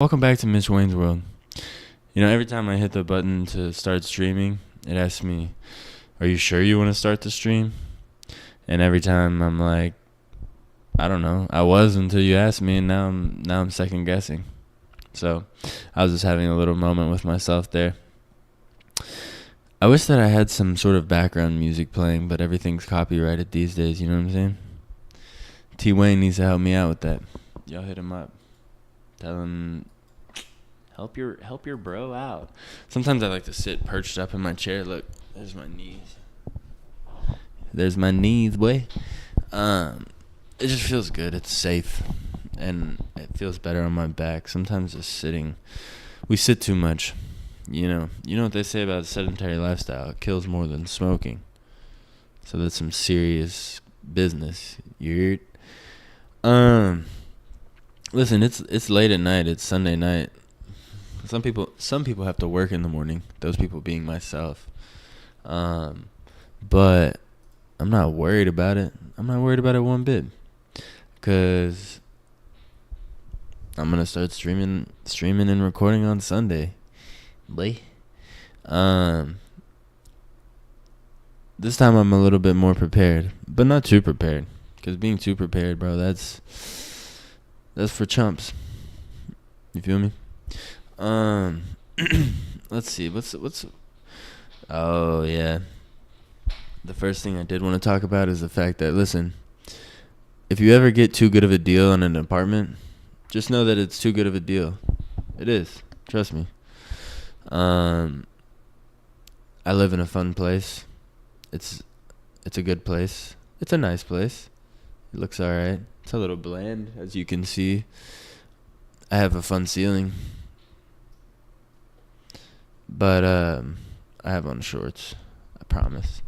Welcome back to Mitch Wayne's World. Every time I hit the button to start streaming, it asks me, "Are you sure you want to start the stream?" And every time I'm like, "I don't know. I was until you asked me, and now I'm second guessing." So I was just having a little moment with myself there. I wish that I had some sort of background music playing, but everything's copyrighted these days. You know what I'm saying? T Wayne needs to help me out with that. Y'all hit him up. Tell him, help your bro out. Sometimes I like to sit perched up in my chair. Look, there's my knees. There's my knees, boy. It just feels good. It's safe, and it feels better on my back. Sometimes just sitting, we sit too much. You know what they say about a sedentary lifestyle? It kills more than smoking. So that's some serious business. You heard? Listen, it's late at night. It's Sunday night. Some people have to work in the morning. Those people being myself. But I'm not worried about it. I'm not worried about it one bit, cause I'm gonna start streaming and recording on Sunday, boy. This time I'm a little bit more prepared, but not too prepared. Cause being too prepared, bro, that's for chumps. You feel me? Let's see. What's? Oh yeah. The first thing I did want to talk about is the fact that, listen, if you ever get too good of a deal on an apartment, just know that it's too good of a deal. It is. Trust me. I live in a fun place. It's a good place. It's a nice place. It looks alright. It's a little bland, as you can see. I have a fun ceiling. But I have on shorts. I promise.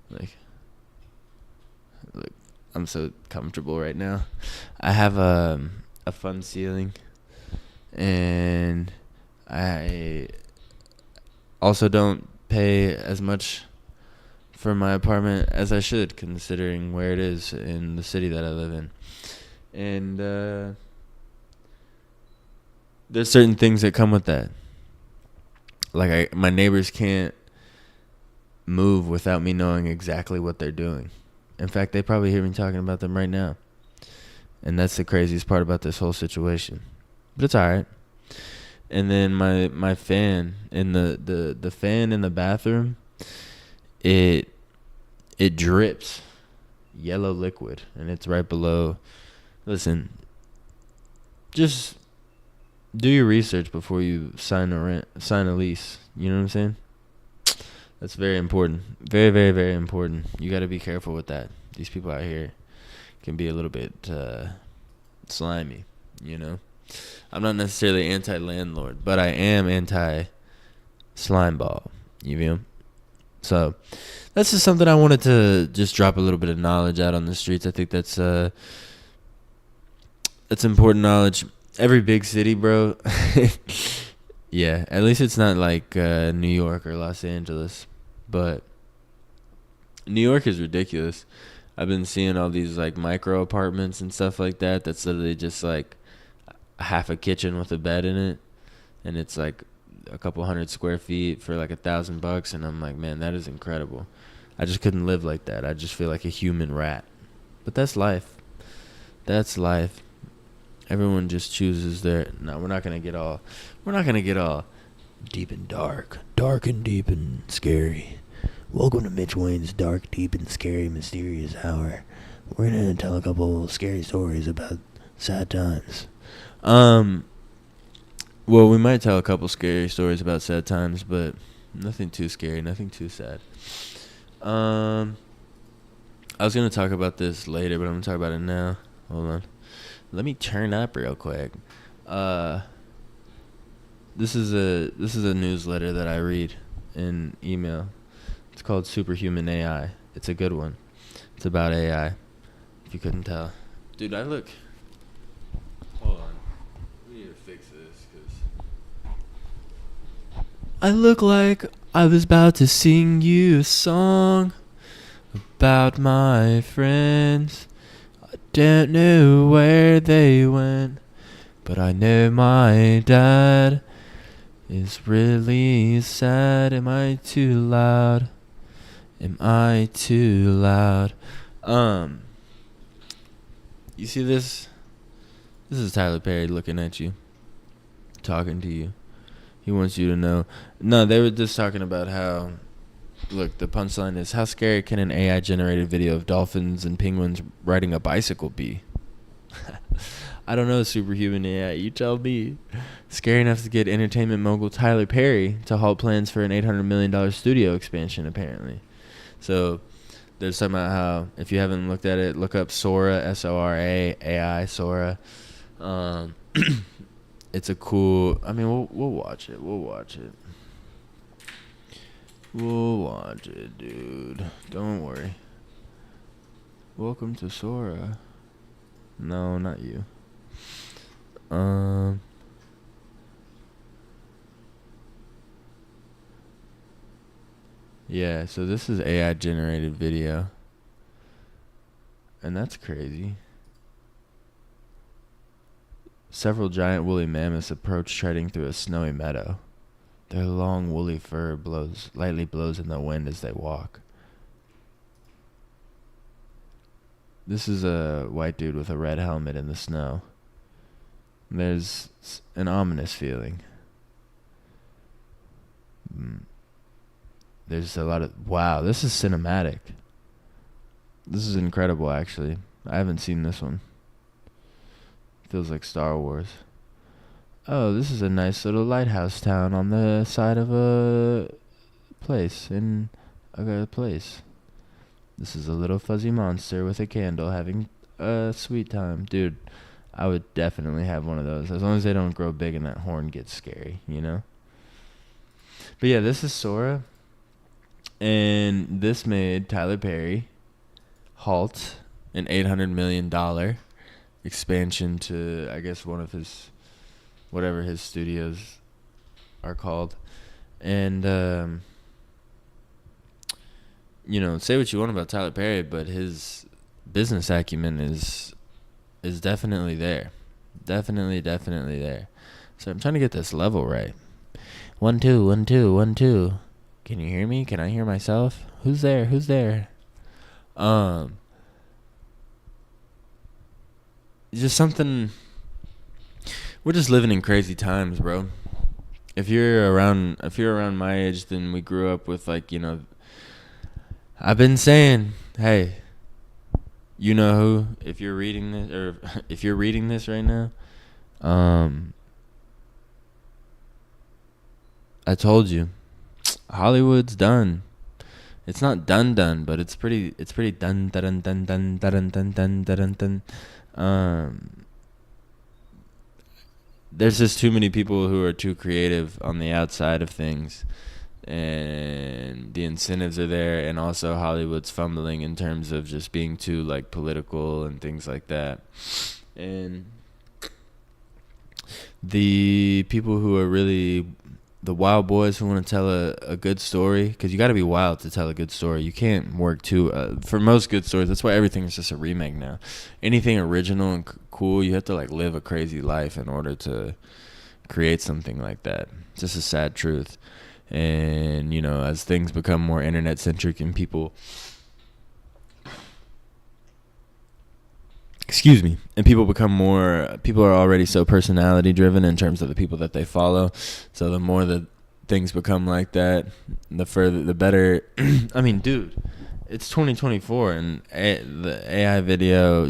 Look, I'm so comfortable right now. I have a fun ceiling, and I also don't pay as much for my apartment as I should, considering where it is in the city that I live in. And there's certain things that come with that. Like, my neighbors can't move without me knowing exactly what they're doing. In fact, they probably hear me talking about them right now. And that's the craziest part about this whole situation. But it's alright. And then my fan in the fan in the bathroom, it drips yellow liquid, and it's right below. Listen, just do your research before you sign a lease. You know what I'm saying? That's very important. Very, very, very important. You got to be careful with that. These people out here can be a little bit slimy, you know? I'm not necessarily anti-landlord, but I am anti-slime ball. You feel? So that's just something I wanted to just drop a little bit of knowledge out on the streets. I think that's important knowledge. Every big city, bro. Yeah, at least it's not like New York or Los Angeles. But New York is ridiculous. I've been seeing all these like micro apartments and stuff like that. That's literally just like half a kitchen with a bed in it, and it's like a couple hundred square feet for like $1,000. And I'm like, man, that is incredible. I just couldn't live like that. I just feel like a human rat. But that's life. That's life. Everyone just chooses their. No, we're not gonna get all deep and dark and deep and scary. Welcome to Mitch Wayne's dark, deep and scary, mysterious hour. We're gonna tell a couple scary stories about sad times. Well, we might tell a couple scary stories about sad times, but nothing too scary, nothing too sad. I was gonna talk about this later, but I'm gonna talk about it now. Hold on. Let me turn up real quick. This is a newsletter that I read in email. It's called Superhuman AI. It's a good one. It's about AI. If you couldn't tell, dude, I look. Hold on. We need to fix this because I look like I was about to sing you a song about my friends. I don't know where they went, But I know my dad is really sad. Am I too loud? Am I too loud? You see this? This is Tyler Perry looking at you, talking to you. He wants you to know. No, they were just talking about how, look, the punchline is, how scary can an AI-generated video of dolphins and penguins riding a bicycle be? I don't know, superhuman AI, you tell me. Scary enough to get entertainment mogul Tyler Perry to halt plans for an $800 million studio expansion, apparently. So they're talking about how, if you haven't looked at it, look up Sora, S-O-R-A, AI, Sora. It's a cool, I mean, we'll watch it. We'll watch it. We'll watch it, dude. Don't worry. Welcome to Sora. No, not you. Yeah, so this is AI generated video. And that's crazy. Several giant woolly mammoths approach treading through a snowy meadow. Their long woolly fur lightly blows in the wind as they walk. This is a white dude with a red helmet in the snow. There's an ominous feeling. There's a lot of... Wow, this is cinematic. This is incredible, actually. I haven't seen this one. Feels like Star Wars. Oh, this is a nice little lighthouse town on the side of a place. This is a little fuzzy monster with a candle having a sweet time. Dude, I would definitely have one of those. As long as they don't grow big and that horn gets scary, you know? But yeah, this is Sora. And this made Tyler Perry halt an $800 million expansion to, I guess, one of his, whatever his studios are called. And, you know, say what you want about Tyler Perry, but his business acumen is definitely there. Definitely there. So I'm trying to get this level right. 1 2 1 2 1 2. Can you hear me? Can I hear myself? Who's there? Just something. We're just living in crazy times, bro. If you're around my age, then we grew up with, like, you know, I've been saying, hey, you know who, if you're reading this, or if you're reading this right now, I told you, Hollywood's done. It's not done, but it's pretty done. There's just too many people who are too creative on the outside of things, and the incentives are there, and also Hollywood's fumbling in terms of just being too, like, political and things like that. And the people who are really the wild boys who want to tell a good story, because you got to be wild to tell a good story. You can't work too for most good stories. That's why everything is just a remake now. Anything original and cool, you have to, like, live a crazy life in order to create something like that. It's just a sad truth. And, you know, as things become more internet centric and people people are already so personality driven in terms of the people that they follow. So the more that things become like that, the better. I mean, dude, it's 2024 and the AI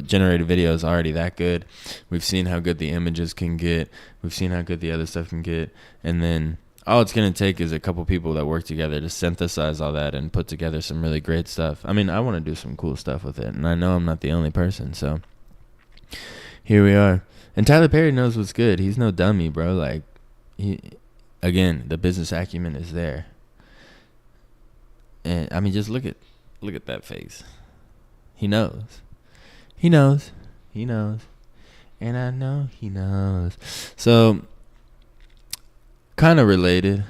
generated video is already that good. We've seen how good the images can get. We've seen how good the other stuff can get. And then all it's going to take is a couple people that work together to synthesize all that and put together some really great stuff. I mean, I want to do some cool stuff with it, and I know I'm not the only person, so here we are. And Tyler Perry knows what's good. He's no dummy, bro. Like, again, the business acumen is there. And I mean, just look at that face. He knows. And I know he knows. So, kind of related.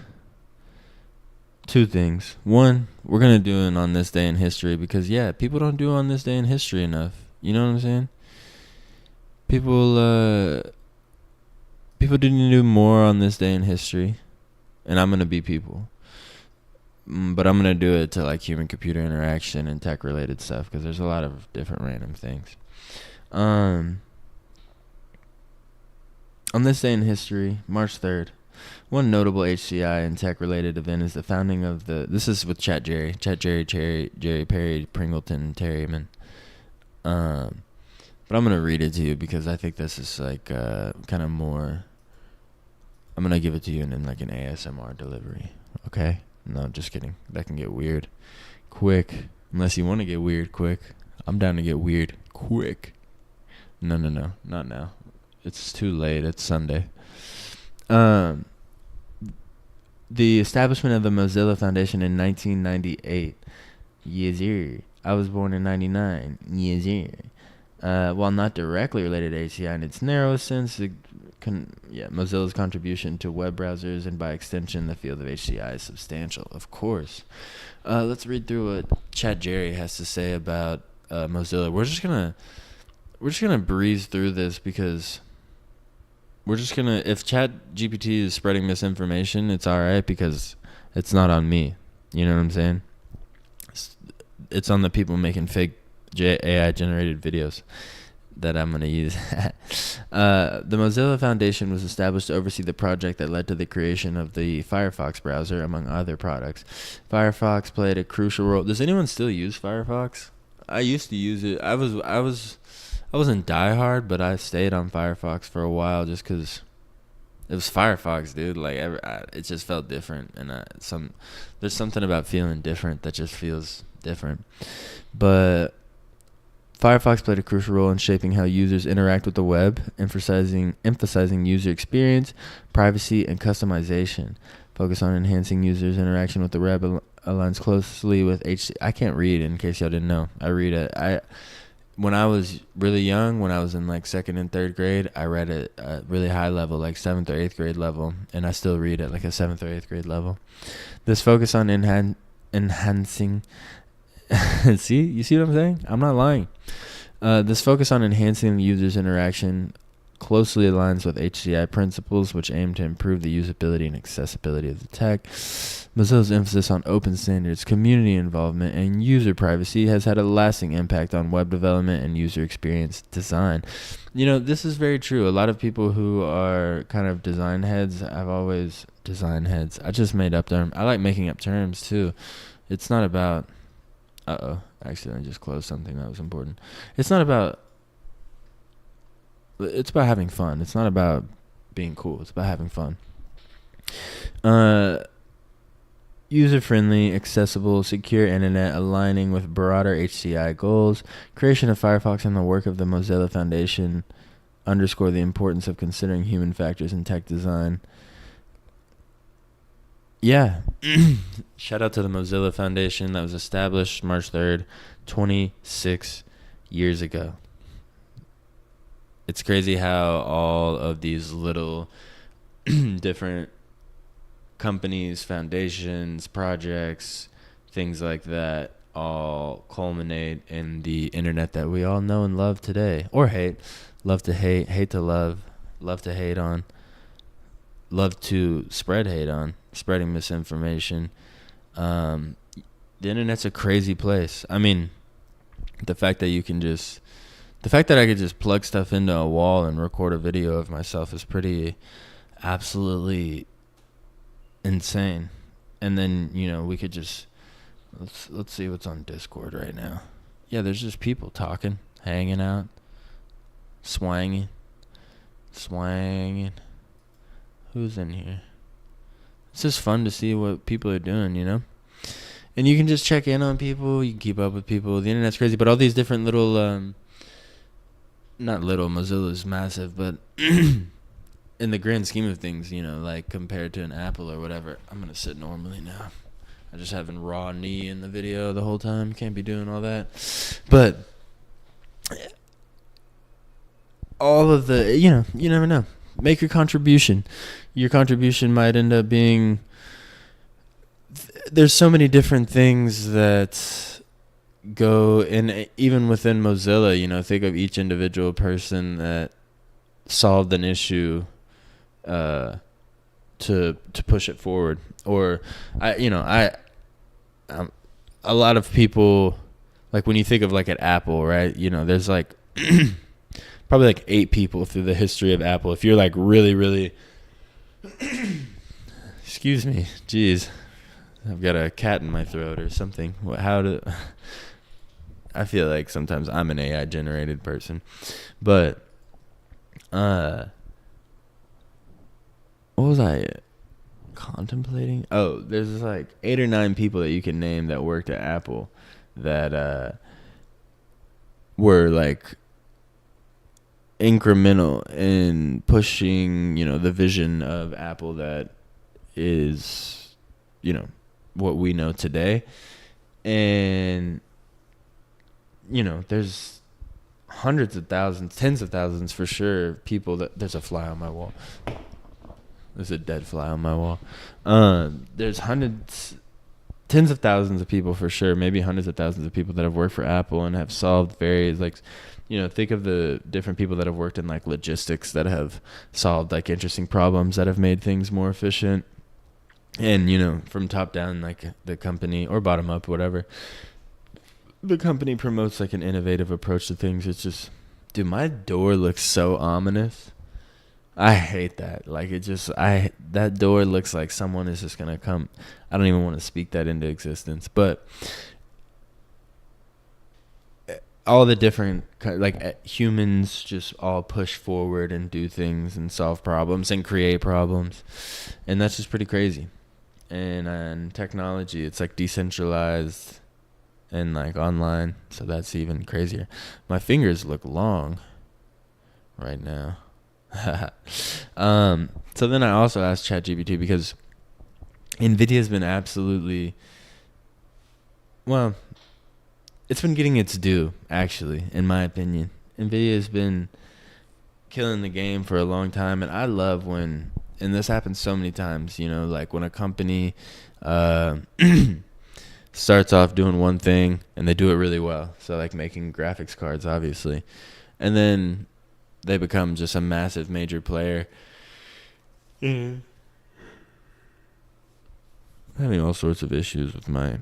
Two things. One, we're going to do it on this day in history because, yeah, people don't do on this day in history enough. You know what I'm saying? People, People do need to do more on this day in history, and I'm gonna be people. But I'm gonna do it to like human-computer interaction and tech-related stuff because there's a lot of different random things. On this day in history, March 3rd, one notable HCI and tech-related event is the founding of the. This is with Chat Jerry, Jerry Perry, Pringleton, Terryman. But I'm gonna read it to you because I think this is like kind of more. I'm gonna give it to you in like an ASMR delivery. Okay? No, just kidding. That can get weird quick. Unless you want to get weird quick. I'm down to get weird quick. No, not now. It's too late. It's Sunday. The establishment of the Mozilla Foundation in 1998. Yes, sir. I was born in 99. Yes, sir. While not directly related to HCI in its narrowest sense, Mozilla's contribution to web browsers and by extension the field of HCI is substantial, of course. Let's read through what Chat Jerry has to say about Mozilla. We're just gonna breeze through this because if Chat GPT is spreading misinformation, it's alright because it's not on me. You know what I'm saying? It's on the people making fake AI generated videos that I'm going to use. The Mozilla Foundation was established to oversee the project that led to the creation of the Firefox browser, among other products. Firefox played a crucial role. Does anyone still use Firefox? I used to use it. I wasn't diehard, but I stayed on Firefox for a while just because it was Firefox, dude. Like it just felt different, and there's something about feeling different that just feels different. But Firefox played a crucial role in shaping how users interact with the web, emphasizing user experience, privacy, and customization. Focus on enhancing users' interaction with the web aligns closely with HC. I can't read, in case y'all didn't know. I read it. When I was really young, when I was in like 2nd and 3rd grade, I read at a really high level, like 7th or 8th grade level, and I still read at like a 7th or 8th grade level. This focus on enhancing. See? You see what I'm saying? I'm not lying. This focus on enhancing the user's interaction closely aligns with HCI principles, which aim to improve the usability and accessibility of the tech. Mozilla's emphasis on open standards, community involvement, and user privacy has had a lasting impact on web development and user experience design. You know, this is very true. A lot of people who are kind of design heads, I just made up terms. I like making up terms, too. It's not about... I accidentally just closed something that was important. It's about having fun. It's not about being cool. It's about having fun. User-friendly, accessible, secure internet aligning with broader HCI goals. Creation of Firefox and the work of the Mozilla Foundation underscore the importance of considering human factors in tech design. Yeah. Shout out to the Mozilla Foundation that was established March 3rd, 26 years ago. It's crazy how all of these little different companies, foundations, projects, things like that all culminate in the internet that we all know and love today. Or hate. Love to hate. Hate to love. Love to hate on. Love to spread hate on. Spreading misinformation. The internet's a crazy place. I mean, the fact that I could just plug stuff into a wall and record a video of myself is pretty absolutely insane. And then, we could just let's see what's on Discord right now. Yeah, there's just people talking, hanging out, swanging. Who's in here? It's just fun to see what people are doing, And you can just check in on people. You can keep up with people. The internet's crazy, but all these different little, not little, Mozilla's massive, but in the grand scheme of things, like compared to an Apple or whatever. I'm going to sit normally now. I just having raw knee in the video the whole time. Can't be doing all that. But all of the, you never know. Make your contribution. Your contribution might end up being... There's so many different things that go in, even within Mozilla, think of each individual person that solved an issue to push it forward. Or a lot of people, like when you think of like at Apple, right? There's like probably like 8 people through the history of Apple. If you're like really, really, excuse me, jeez, I've got a cat in my throat or something. I feel like sometimes I'm an AI generated person, but what was I contemplating? Oh, there's like 8 or 9 people that you can name that worked at Apple that were like incremental in pushing, the vision of Apple that is, what we know today. And, there's hundreds of thousands, tens of thousands for sure, people there's a fly on my wall. There's a dead fly on my wall. There's tens of thousands of people for sure, maybe hundreds of thousands of people that have worked for Apple and have solved various, like, think of the different people that have worked in like logistics that have solved like interesting problems that have made things more efficient. And, from top down, like the company, or bottom up, whatever, the company promotes like an innovative approach to things. It's just, dude, my door looks so ominous. I hate that. Like, that door looks like someone is just going to come. I don't even want to speak that into existence. But all the different, like, humans just all push forward and do things and solve problems and create problems. And that's just pretty crazy. And technology, it's like decentralized and like online. So that's even crazier. My fingers look long right now. So then I also asked ChatGPT because NVIDIA's been absolutely, well, it's been getting its due, actually, in my opinion. NVIDIA's been killing the game for a long time, and I love when, and this happens so many times, like when a company starts off doing one thing and they do it really well. So like making graphics cards, obviously. And then they become just a massive major player. I'm having all sorts of issues with my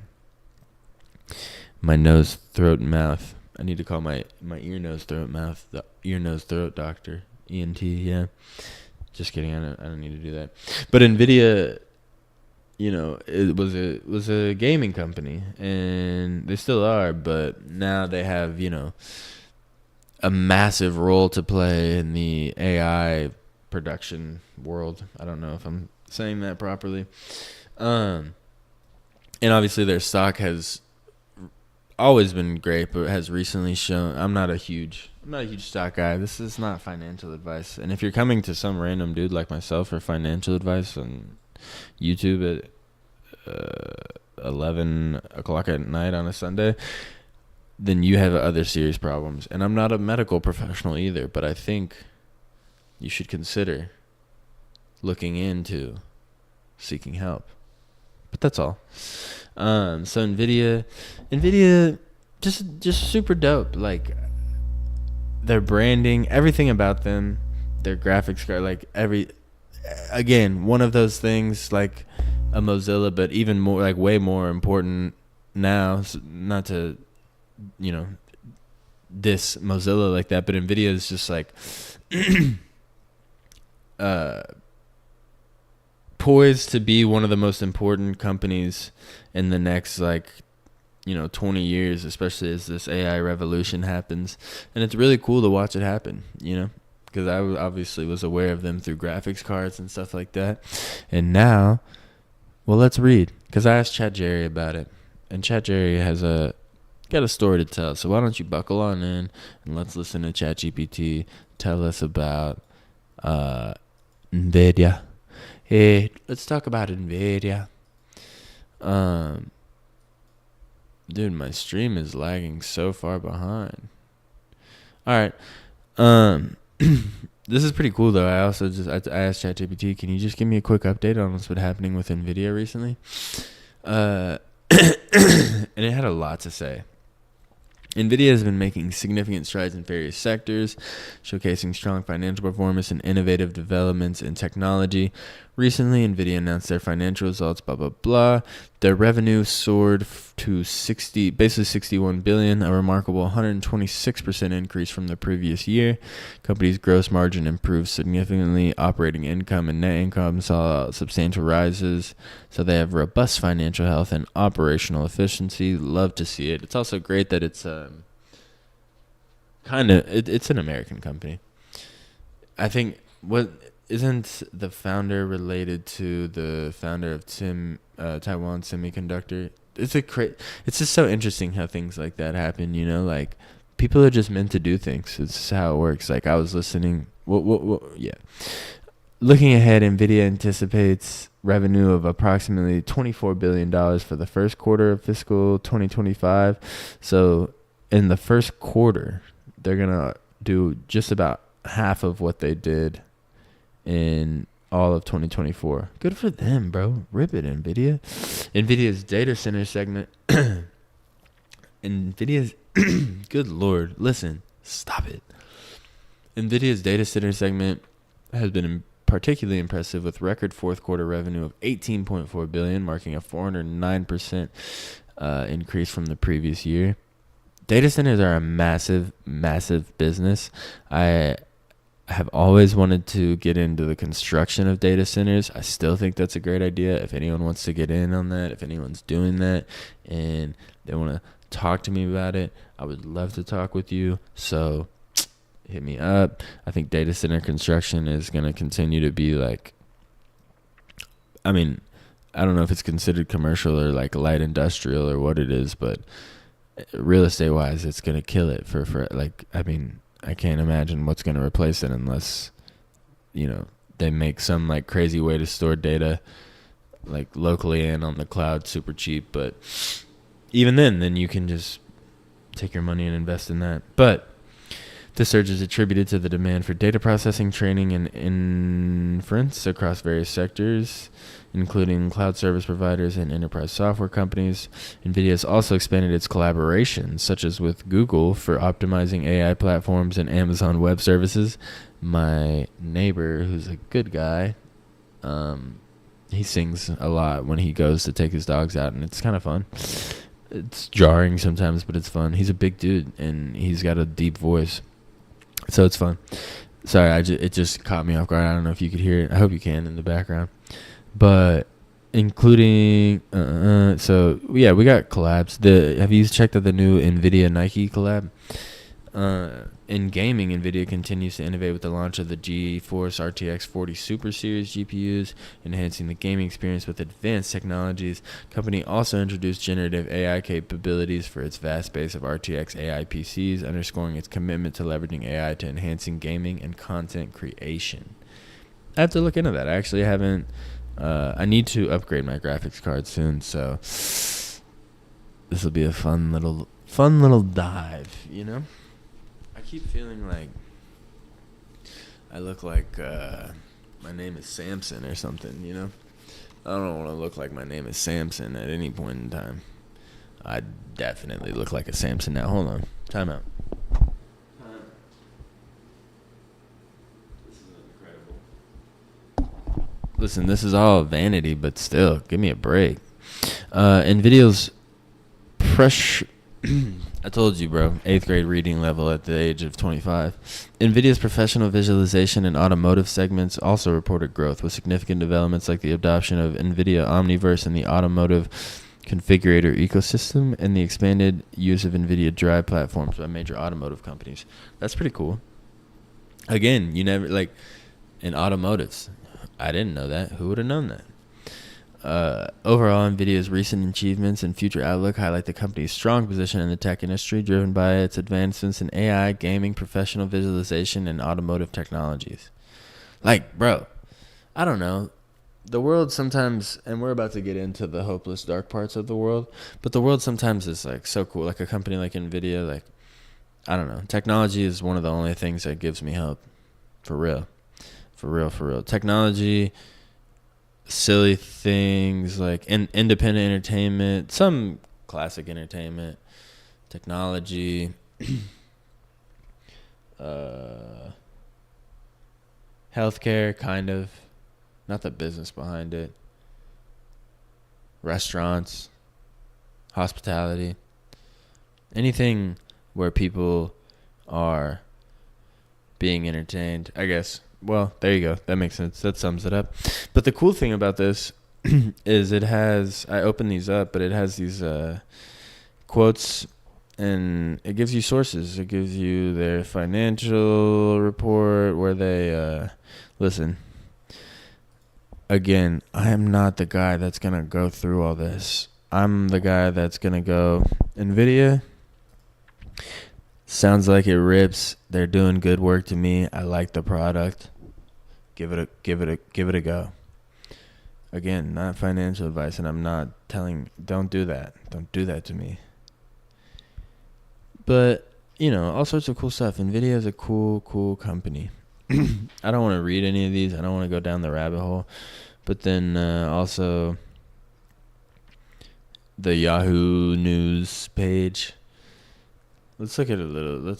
nose, throat, and mouth. I need to call my ear, nose, throat, mouth, the ear, nose, throat doctor, ENT. Yeah, just kidding. I don't need to do that. But NVIDIA, it was a gaming company, and they still are. But now they have a massive role to play in the AI production world. I don't know if I'm saying that properly. And obviously their stock has always been great, but has recently shown. I'm not a huge stock guy. This is not financial advice. And if you're coming to some random dude like myself for financial advice on YouTube at 11 o'clock at night on a Sunday, then you have other serious problems. And I'm not a medical professional either, but I think you should consider looking into seeking help. But that's all. So NVIDIA just super dope. Like, their branding, everything about them, their graphics card, like again, one of those things like a Mozilla, but even more, like way more important now, not to, diss Mozilla like that, but NVIDIA is just like poised to be one of the most important companies in the next 20 years, especially as this AI revolution happens. And it's really cool to watch it happen, because I obviously was aware of them through graphics cards and stuff like that. And now, well, let's read, because I asked ChatJerry about it, and ChatJerry has got a story to tell. So why don't you buckle on in and let's listen to ChatGPT tell us about NVIDIA. Hey, let's talk about NVIDIA. Dude, my stream is lagging so far behind. All right. This is pretty cool, though. I also I asked ChatGPT, can you just give me a quick update on what's been happening with NVIDIA recently? And it had a lot to say. NVIDIA has been making significant strides in various sectors, showcasing strong financial performance and innovative developments in technology. Recently, NVIDIA announced their financial results, blah, blah, blah. Their revenue soared to basically 61 billion, a remarkable 126% increase from the previous year. Company's gross margin improved significantly. Operating income and net income saw substantial rises. So they have robust financial health and operational efficiency. Love to see it. It's also great that it's it's an American company. I think isn't the founder related to the founder of Taiwan Semiconductor? It's just so interesting how things like that happen. You know, like people are just meant to do things. It's how it works. Like I was listening. Yeah. Looking ahead, NVIDIA anticipates revenue of approximately $24 billion for the first quarter of fiscal 2025. So in the first quarter, they're going to do just about half of what they did in all of 2024. Good for them, bro. Rip it, NVIDIA. NVIDIA's data center segment. NVIDIA's... Good Lord. Listen. Stop it. NVIDIA's data center segment has been particularly impressive with record fourth quarter revenue of $18.4 billion, marking a 409% increase from the previous year. Data centers are a massive, massive business. I have always wanted to get into the construction of data centers. I still think that's a great idea. If anyone wants to get in on that, if anyone's doing that and they want to talk to me about it, I would love to talk with you. So hit me up. I think data center construction is going to continue to be like, I mean, I don't know if it's considered commercial or like light industrial or what it is, but real estate wise, it's going to kill it for like, I mean, I can't imagine what's going to replace it unless, you know, they make some like crazy way to store data like locally and on the cloud super cheap. But even then you can just take your money and invest in that. But this surge is attributed to the demand for data processing, training, and inference across various sectors, including cloud service providers and enterprise software companies. NVIDIA has also expanded its collaborations, such as with Google for optimizing AI platforms and Amazon Web Services. My neighbor, who's a good guy, he sings a lot when he goes to take his dogs out, and it's kind of fun. It's jarring sometimes, but it's fun. He's a big dude, and he's got a deep voice. So it's fun. Sorry, it just caught me off guard. I don't know if you could hear it. I hope you can in the background. But including, so yeah, we got collabs. Have you checked out the new NVIDIA Nike collab? In gaming, NVIDIA continues to innovate with the launch of the GeForce RTX 40 Super Series GPUs, enhancing the gaming experience with advanced technologies. Company also introduced generative AI capabilities for its vast base of RTX AI PCs, underscoring its commitment to leveraging AI to enhancing gaming and content creation. I have to look into that. I actually haven't. I need to upgrade my graphics card soon, so this will be a fun little dive, you know? I keep feeling like I look like my name is Samson or something, you know? I don't want to look like my name is Samson at any point in time. I definitely look like a Samson now. Hold on. Time out. This is incredible. Listen, this is all vanity, but still, give me a break. NVIDIA's I told you, bro. 8th grade reading level at the age of 25. NVIDIA's professional visualization and automotive segments also reported growth, with significant developments like the adoption of NVIDIA Omniverse in the automotive configurator ecosystem and the expanded use of NVIDIA Drive platforms by major automotive companies. That's pretty cool. Again, you never, like, in automotives, I didn't know that. Who would have known that? Overall, NVIDIA's recent achievements and future outlook highlight the company's strong position in the tech industry, driven by its advancements in AI, gaming, professional visualization, and automotive technologies. Like, bro, I don't know. The world sometimes, and we're about to get into the hopeless, dark parts of the world, but the world sometimes is, like, so cool. Like, a company like NVIDIA, like, I don't know. Technology is one of the only things that gives me hope. For real. For real. Technology, silly things like independent entertainment, some classic entertainment, technology, healthcare, kind of. Not the business behind it. Restaurants, hospitality. Anything where people are being entertained, I guess. Well, there you go. That makes sense. That sums it up. But the cool thing about this is it has, I opened these up, but it has these quotes, and it gives you sources. It gives you their financial report where they, listen, again, I am not the guy that's going to go through all this. I'm the guy that's going to go, NVIDIA, sounds like it rips. They're doing good work to me. I like the product. Give it a go. Again, not financial advice, and I'm not telling, don't do that. Don't do that to me. But, you know, all sorts of cool stuff. NVIDIA is a cool company. I don't want to read any of these. I don't want to go down the rabbit hole. But then also the Yahoo News page. Let's look at a little.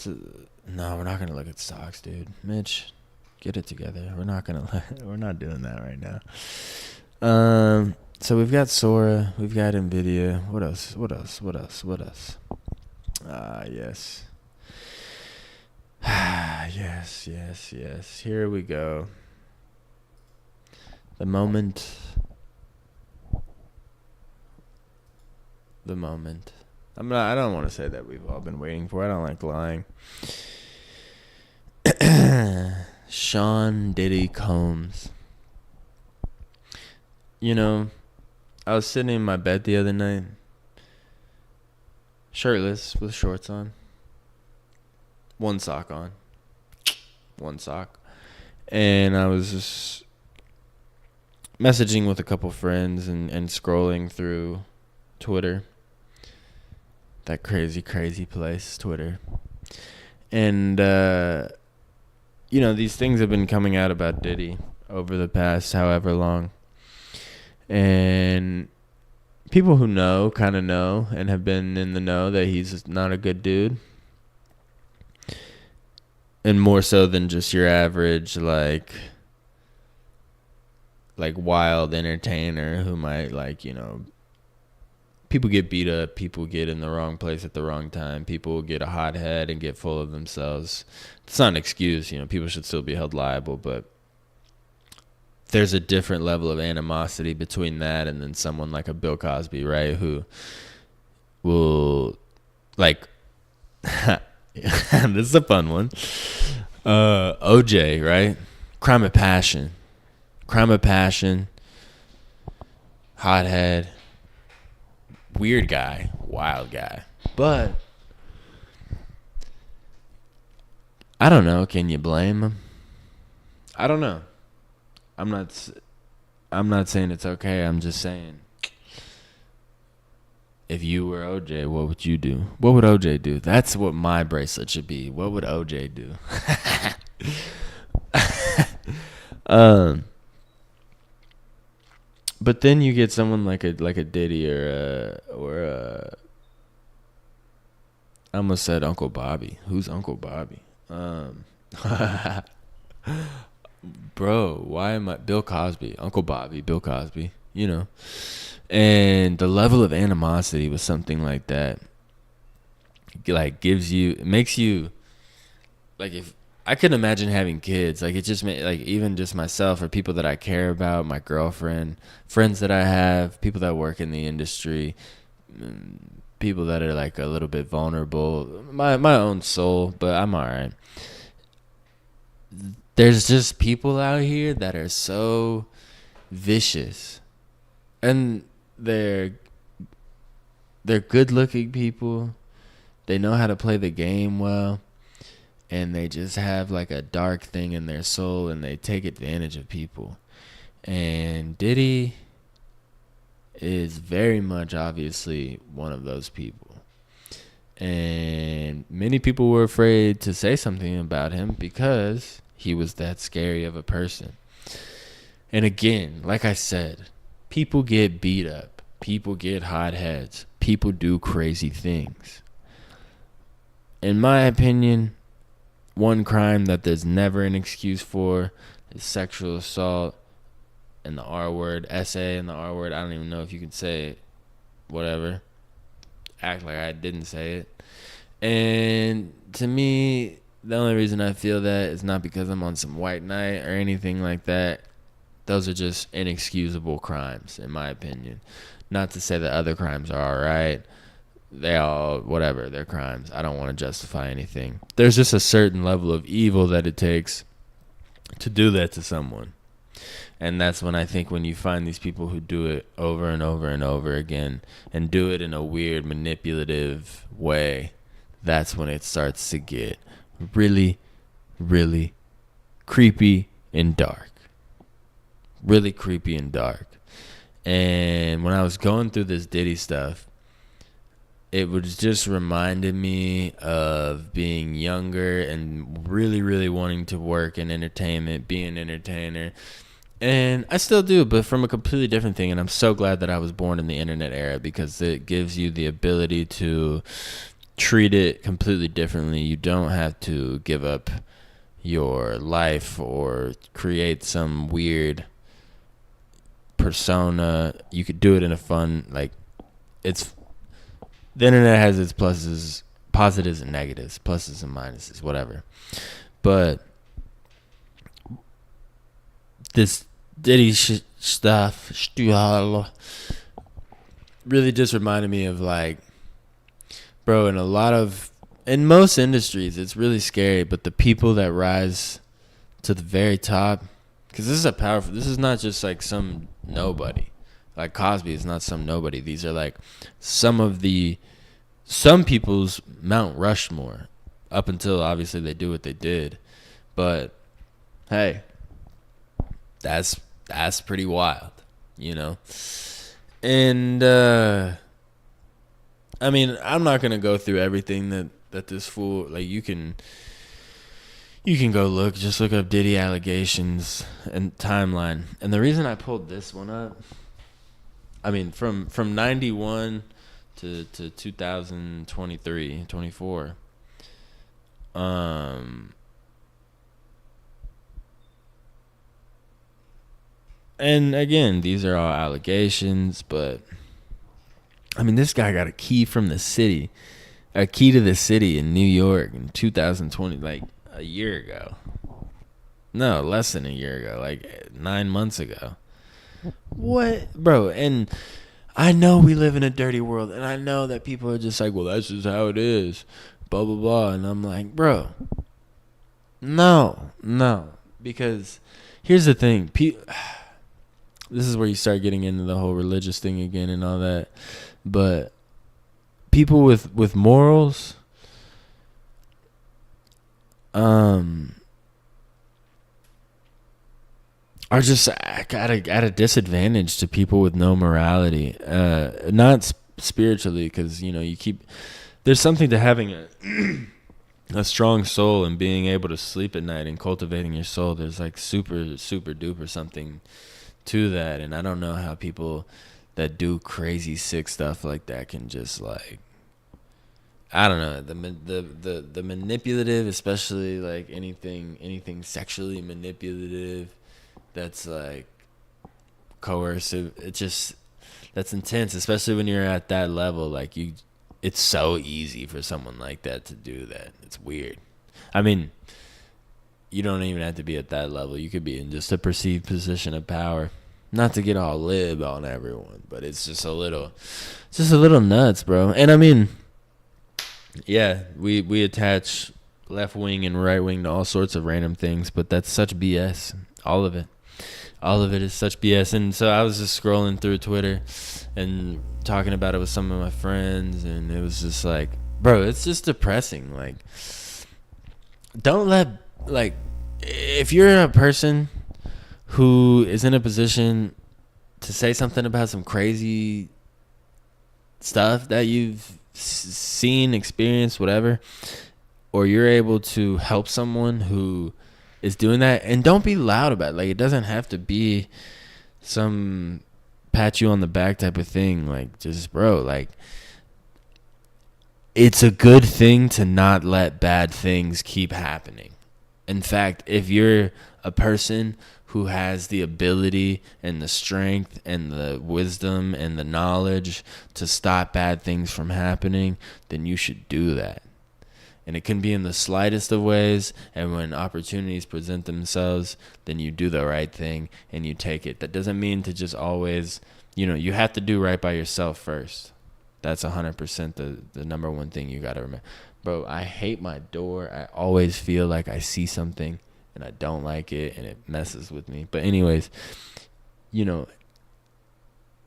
No, we're not gonna look at stocks, dude. Mitch, get it together. We're not doing that right now. So we've got Sora, we've got NVIDIA. What else? Yes. Yes. Here we go. The moment. I don't want to say that we've all been waiting for. I don't like lying. Sean Diddy Combs. You know, I was sitting in my bed the other night, shirtless with shorts on, one sock on, and I was just messaging with a couple friends and scrolling through Twitter. That crazy place, Twitter. And, you know, these things have been coming out about Diddy over the past however long. And people who know kind of know and have been in the know that he's not a good dude. And more so than just your average, like wild entertainer who might, like, you know, people get beat up, people get in the wrong place at the wrong time, people get a hot head and get full of themselves. It's not an excuse, you know, people should still be held liable, but there's a different level of animosity between that and then someone like a Bill Cosby, right, who will, like, this is a fun one, OJ, right, crime of passion, hothead, weird guy, wild guy. But I don't know. Can you blame him? I don't know. I'm not saying it's okay. I'm just saying, if you were OJ, what would you do? What would OJ do? That's what my bracelet should be. What would OJ do? But then you get someone like a Diddy or I almost said Uncle Bobby. Who's Uncle Bobby? Bro, why am I Bill Cosby? Uncle Bobby, Bill Cosby, you know. And the level of animosity with something like that, like, makes you, like, if I could imagine having kids, like, it just like, even just myself or people that I care about, my girlfriend, friends that I have, people that work in the industry, people that are, like, a little bit vulnerable, my own soul, but I'm all right. There's just people out here that are so vicious, and they're good-looking people. They know how to play the game well. And they just have, like, a dark thing in their soul, and they take advantage of people. And Diddy is very much, obviously, one of those people. And many people were afraid to say something about him because he was that scary of a person. And again, like I said, people get beat up. People get hot heads. People do crazy things. in my opinion, one crime that there's never an excuse for is sexual assault and the R word, SA and the R word. I don't even know if you can say it. Whatever. Act like I didn't say it. And to me, the only reason I feel that is not because I'm on some white knight or anything like that. Those are just inexcusable crimes, in my opinion. Not to say that other crimes are all right. They all, whatever, they're crimes. I don't want to justify anything. There's just a certain level of evil that it takes to do that to someone. And that's when I think when you find these people who do it over and over and over again and do it in a weird, manipulative way, that's when it starts to get really, really creepy and dark. Really creepy and dark. And when I was going through this Diddy stuff, it was just reminded me of being younger and really, really wanting to work in entertainment, be an entertainer. And I still do, but from a completely different thing. And I'm so glad that I was born in the internet era because it gives you the ability to treat it completely differently. You don't have to give up your life or create some weird persona. You could do it in a fun, like, it's, the internet has its pluses, positives and negatives, pluses and minuses, whatever. But this Diddy stuff really just reminded me of, like, bro, in most industries, it's really scary, but the people that rise to the very top, because this is not just like some nobody. Like Cosby is not some nobody. These are like some people's Mount Rushmore, up until obviously they do what they did. But hey, that's pretty wild, you know? And I mean, I'm not gonna go through everything that this fool, like, you can go just look up Diddy allegations and timeline. And the reason I pulled this one up, I mean, from 91 to 2023, 24. And again, these are all allegations, but I mean, this guy got a key to the city in New York in 2020, like a year ago. No, less than a year ago, like 9 months ago. What, bro? And I know we live in a dirty world, and I know that people are just like, well, that's just how it is, blah, blah, blah. And I'm like, bro, no. Because here's the thing. This is where you start getting into the whole religious thing again and all that. But people with morals, are just at a disadvantage to people with no morality. Not spiritually, because, you know, there's something to having a strong soul and being able to sleep at night and cultivating your soul. There's like super, super duper something to that. And I don't know how people that do crazy sick stuff like that can just, like, I don't know, the manipulative, especially like anything sexually manipulative that's like coercive. That's intense, especially when you're at that level. Like, it's so easy for someone like that to do that. It's weird. I mean, you don't even have to be at that level. You could be in just a perceived position of power. Not to get all lib on everyone, but it's just a little nuts, bro. And I mean, yeah, we attach left wing and right wing to all sorts of random things, but that's such BS. All of it is such BS. And so I was just scrolling through Twitter and talking about it with some of my friends, and it was just like, bro, it's just depressing. Like, if you're a person who is in a position to say something about some crazy stuff that you've seen, experienced, whatever, or you're able to help someone who is doing that, and don't be loud about it. Like, it doesn't have to be some pat you on the back type of thing. Like, just, bro, like, it's a good thing to not let bad things keep happening. In fact, if you're a person who has the ability and the strength and the wisdom and the knowledge to stop bad things from happening, then you should do that. And it can be in the slightest of ways, and when opportunities present themselves, then you do the right thing and you take it. That doesn't mean to just always, you have to do right by yourself first. That's 100% the number one thing you got to remember. Bro, I hate my door. I always feel like I see something and I don't like it and it messes with me. But anyways,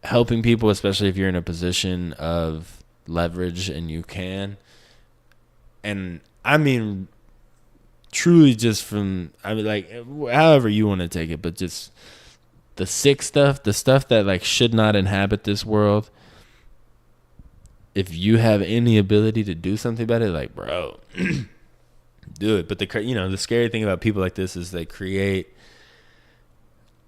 helping people, especially if you're in a position of leverage and you can. And I mean, truly just however you want to take it, but just the sick stuff, the stuff that should not inhabit this world. If you have any ability to do something about it, bro, do it. But the scary thing about people like this is they create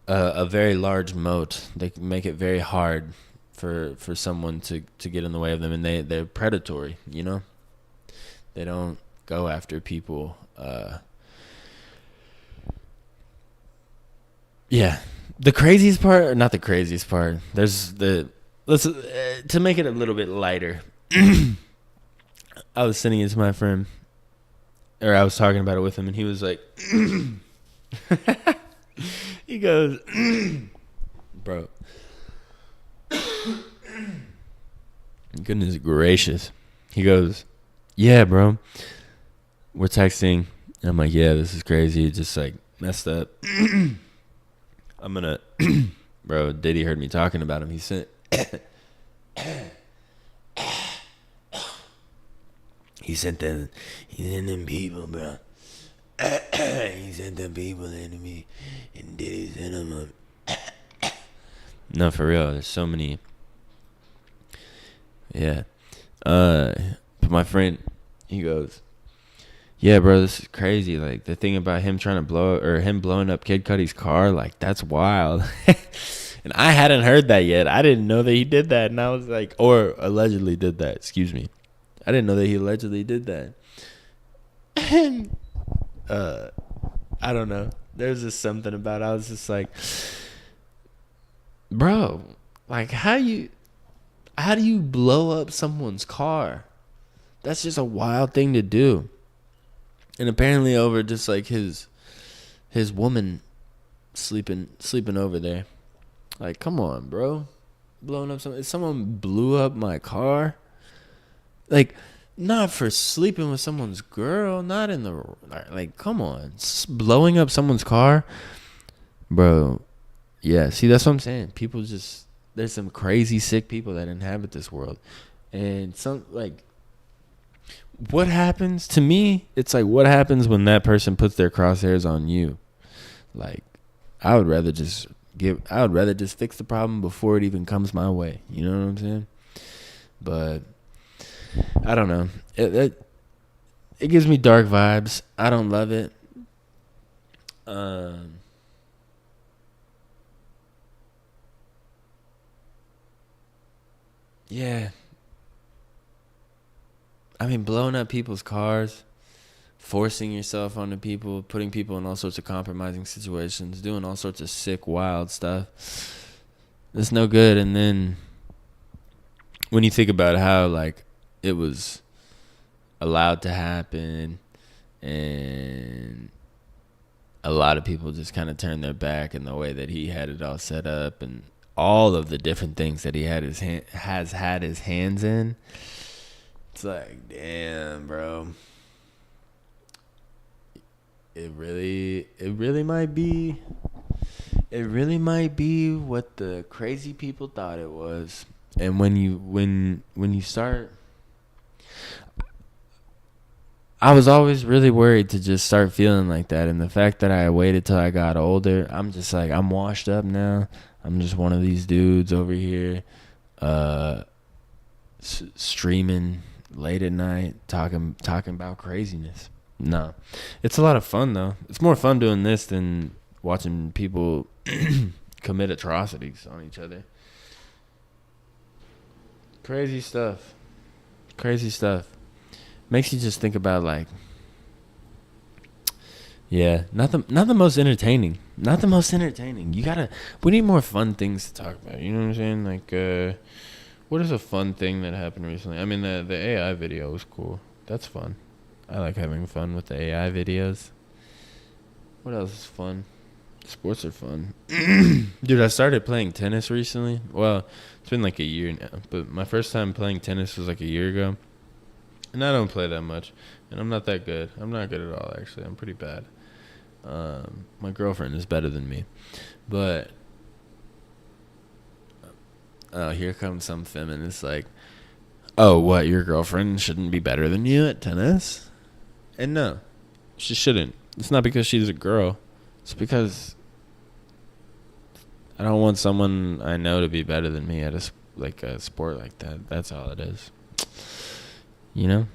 a very large moat. They make it very hard for someone to get in the way of them, and they're predatory. They don't go after people. Yeah, the craziest part, or not the craziest part. To make it a little bit lighter. I was sending it to my friend, or I was talking about it with him, and he was like, he goes, bro, goodness gracious. He goes, yeah, bro, we're texting. And I'm like, yeah, this is crazy. It just messed up. I'm gonna, bro, Diddy heard me talking about him. He sent, he sent them people, bro. He sent them people into me, and Diddy sent them up. No, for real. There's so many. Yeah. But my friend, he goes, yeah, bro, this is crazy. The thing about him trying to him blowing up Kid Cudi's car, that's wild. And I hadn't heard that yet. I didn't know that he did that. And I was or allegedly did that. Excuse me. I didn't know that he allegedly did that. And, I don't know. There's just something about it. I was just bro, how do you blow up someone's car? That's just a wild thing to do. And apparently over just his woman sleeping over there. Come on, bro. Blowing up something. If someone blew up my car, not for sleeping with someone's girl, not in the come on. Blowing up someone's car, bro. Yeah, see, that's what I'm saying. People there's some crazy sick people that inhabit this world. And some what happens to me, it's what happens when that person puts their crosshairs on you. I would rather just fix the problem before it even comes my way. You know what I'm saying? But I don't know. It gives me dark vibes. I don't love it. Yeah. I mean, blowing up people's cars, forcing yourself onto people, putting people in all sorts of compromising situations, doing all sorts of sick, wild stuff. It's no good. And then when you think about how it was allowed to happen, and a lot of people just kind of turned their back in the way that he had it all set up, and all of the different things that he has had his hands in. It's damn, bro. It really might be what the crazy people thought it was. And when you start, I was always really worried to just start feeling like that. And the fact that I waited till I got older, I'm just I'm washed up now. I'm just one of these dudes over here, streaming late at night, talking about craziness. No, it's a lot of fun though. It's more fun doing this than watching people commit atrocities on each other. Crazy stuff. makes you just think about like, yeah, not the most entertaining. Not the most entertaining. We need more fun things to talk about. You know what I'm saying? Like, what is a fun thing that happened recently? I mean, the AI video was cool. That's fun. I like having fun with the AI videos. What else is fun? Sports are fun. Dude, I started playing tennis recently. Well, it's been like a year now. But my first time playing tennis was like a year ago. And I don't play that much. And I'm not that good. I'm not good at all, actually. I'm pretty bad. My girlfriend is better than me. But here comes some feminist like, oh, what, your girlfriend shouldn't be better than you at tennis? And no, she shouldn't. It's not because she's a girl. It's because I don't want someone I know to be better than me at a sport like that. That's all it is. You know?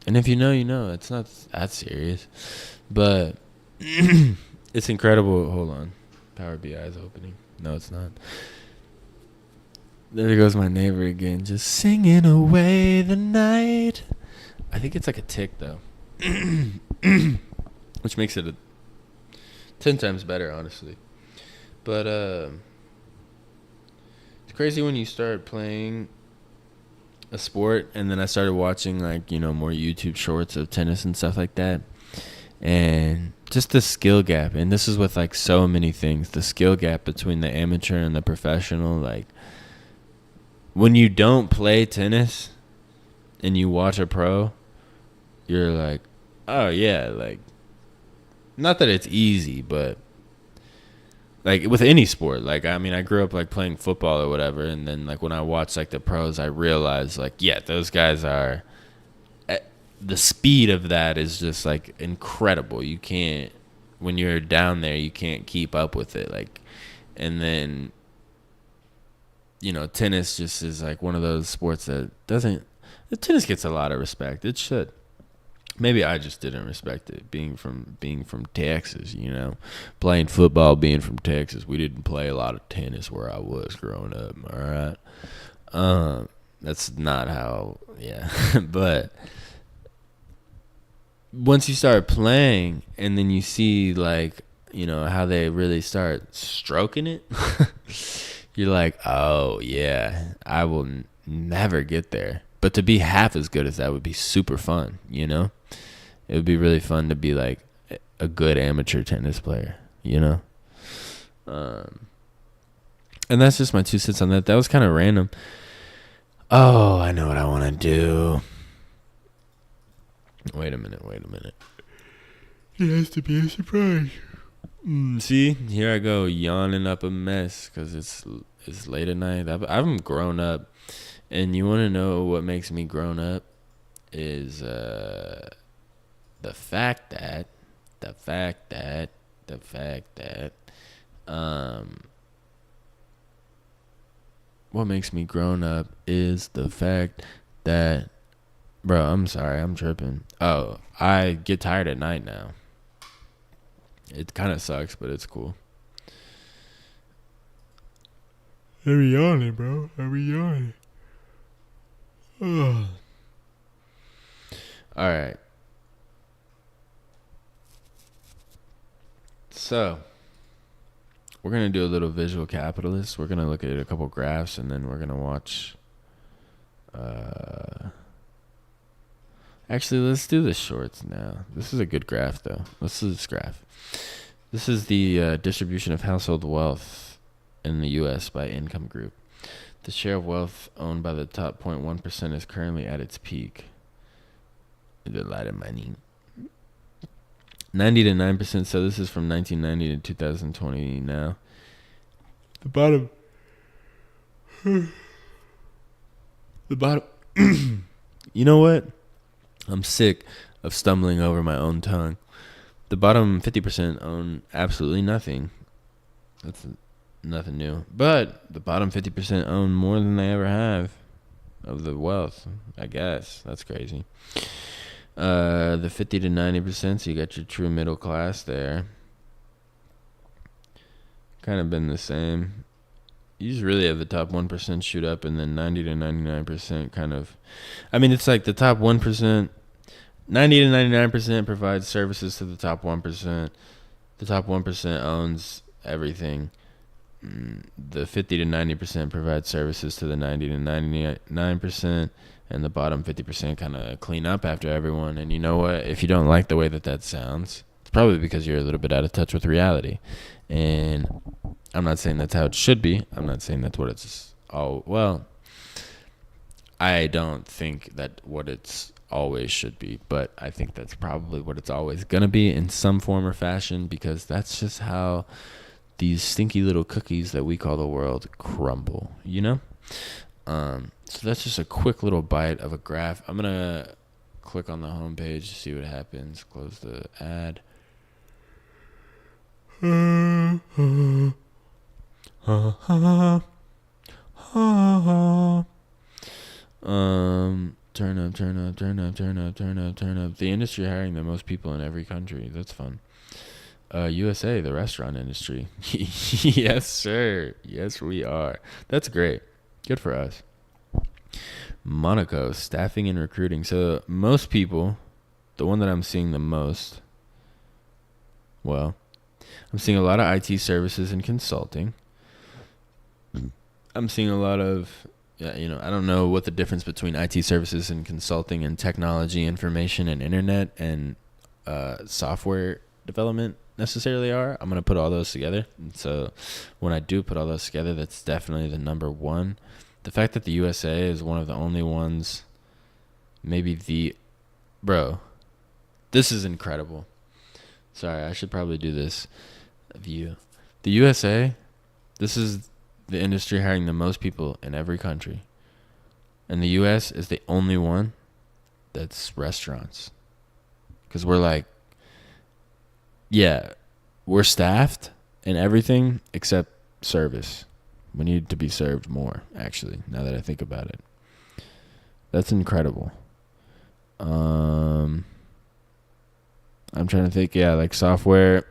And if you know, you know. It's not that serious. But it's incredible. Hold on. Power BI is opening. No, it's not. There goes my neighbor again, just singing away the night. I think it's like a tick, though. Which makes it 10 times better, honestly. But it's crazy when you start playing a sport, and then I started watching, like, more YouTube shorts of tennis and stuff like that. And just the skill gap, and this is with, like, so many things. The skill gap between the amateur and the professional, like, when you don't play tennis and you watch a pro, you're like, oh, yeah, like, not that it's easy, but, like, with any sport, like, I mean, I grew up, like, playing football or whatever, and then, like, when I watch, like, the pros, I realized, like, yeah, those guys are, the speed of that is just, like, incredible. You can't, when you're down there, you can't keep up with it, like, and then, tennis just is like one of those sports that doesn't. The tennis gets a lot of respect. It should. Maybe I just didn't respect it. Being from Texas, playing football. Being from Texas, we didn't play a lot of tennis where I was growing up. All right, that's not how. Yeah, but once you start playing, and then you see like how they really start stroking it. You're like, oh, yeah, I will never get there. But to be half as good as that would be super fun, It would be really fun to be, like, a good amateur tennis player, And that's just my 2 cents on that. That was kind of random. Oh, I know what I want to do. Wait a minute. It has to be a surprise. See, here I go yawning up a mess because it's late at night. I've grown up, and you want to know what makes me grown up is the fact that what makes me grown up is the fact that, bro, I'm sorry, I'm tripping. Oh, I get tired at night now. It kind of sucks, but it's cool. I'm yawning, bro. Ugh. All right. So, we're going to do a little visual capitalist. We're going to look at a couple graphs, and then we're going to watch... Actually, let's do the shorts now. This is a good graph, though. Let's do this graph. This is the distribution of household wealth in the U.S. by income group. The share of wealth owned by the top 0.1% is currently at its peak. The light of money. 90 to 9%. So this is from 1990 to 2020 now. The bottom. You know what? I'm sick of stumbling over my own tongue. The bottom 50% own absolutely nothing. That's nothing new. But the bottom 50% own more than they ever have of the wealth, I guess. That's crazy. The 50 to 90%, so you got your true middle class there. Kind of been the same. You just really have the top 1% shoot up, and then 90 to 99% kind of... I mean, it's like the top 1%... 90 to 99% provides services to the top 1%. The top 1% owns everything. The 50 to 90% provides services to the 90 to 99%, and the bottom 50% kind of clean up after everyone. And you know what? If you don't like the way that sounds, it's probably because you're a little bit out of touch with reality. And I'm not saying that's how it should be. I'm not saying that's what it's all. Well, I don't think that what it's always should be, but I think that's probably what it's always going to be in some form or fashion, because that's just how these stinky little cookies that we call the world crumble, you know? So that's just a quick little bite of a graph. I'm going to click on the homepage to see what happens. Close the ad. Turn up. The industry hiring the most people in every country. That's fun. USA, the restaurant industry. Yes, sir. Yes, we are. That's great. Good for us. Monaco, staffing and recruiting. So most people, the one that I'm seeing the most, well, I'm seeing a lot of IT services and consulting. I'm seeing a lot of, I don't know what the difference between IT services and consulting and technology, information and internet and software development necessarily are. I'm going to put all those together. And so when I do put all those together, that's definitely the number one. The fact that the USA is one of the only ones, bro, this is incredible. Sorry, I should probably do this view. The USA, this is the industry hiring the most people in every country. And the US is the only one that's restaurants. Because we're like, yeah, we're staffed and everything except service. We need to be served more, actually, now that I think about it. That's incredible. I'm trying to think, like software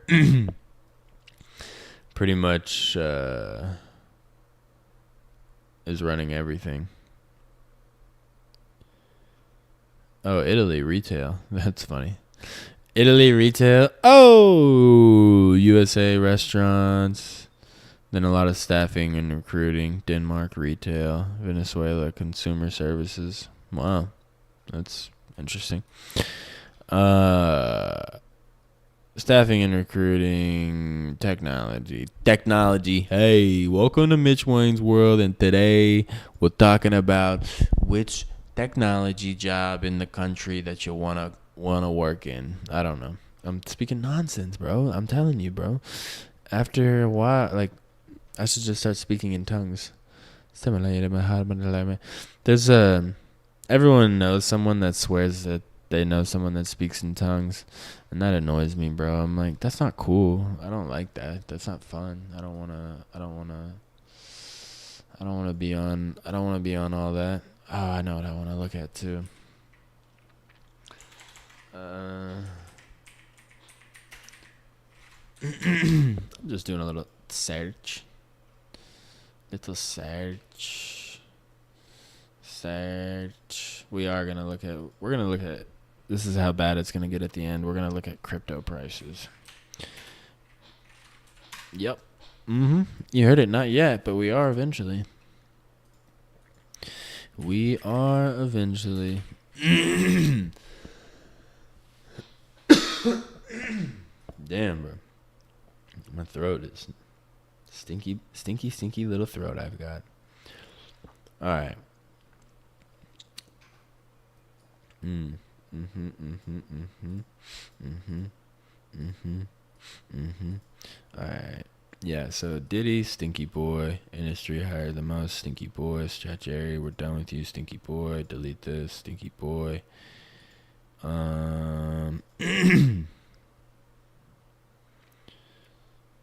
pretty much is running everything. Oh, Italy, retail. That's funny. Italy, retail. Oh, USA, restaurants. Then a lot of staffing and recruiting. Denmark, retail. Venezuela, consumer services. Wow, that's interesting. Staffing and recruiting. Technology. Hey, welcome to Mitch Wayne's world. And today we're talking about which technology job in the country that you wanna work in. I don't know. I'm speaking nonsense, bro. I'm telling you, bro. After a while, like, I should just start speaking in tongues. There's everyone knows someone that swears that they know someone that speaks in tongues, and that annoys me, bro. I'm like, that's not cool. I don't like that. That's not fun. I don't wanna be on all that. Oh, I know what I want to look at too. I'm just doing a little search. We're gonna look at, this is how bad it's gonna get at the end. We're gonna look at crypto prices. Yep. You heard it, not yet, but we are eventually. Damn, bro. My throat is stinky little throat I've got. All right. All right. Yeah, so Diddy, stinky boy. Industry hired the most, stinky boy. Stretch area, we're done with you, stinky boy. Delete this, stinky boy.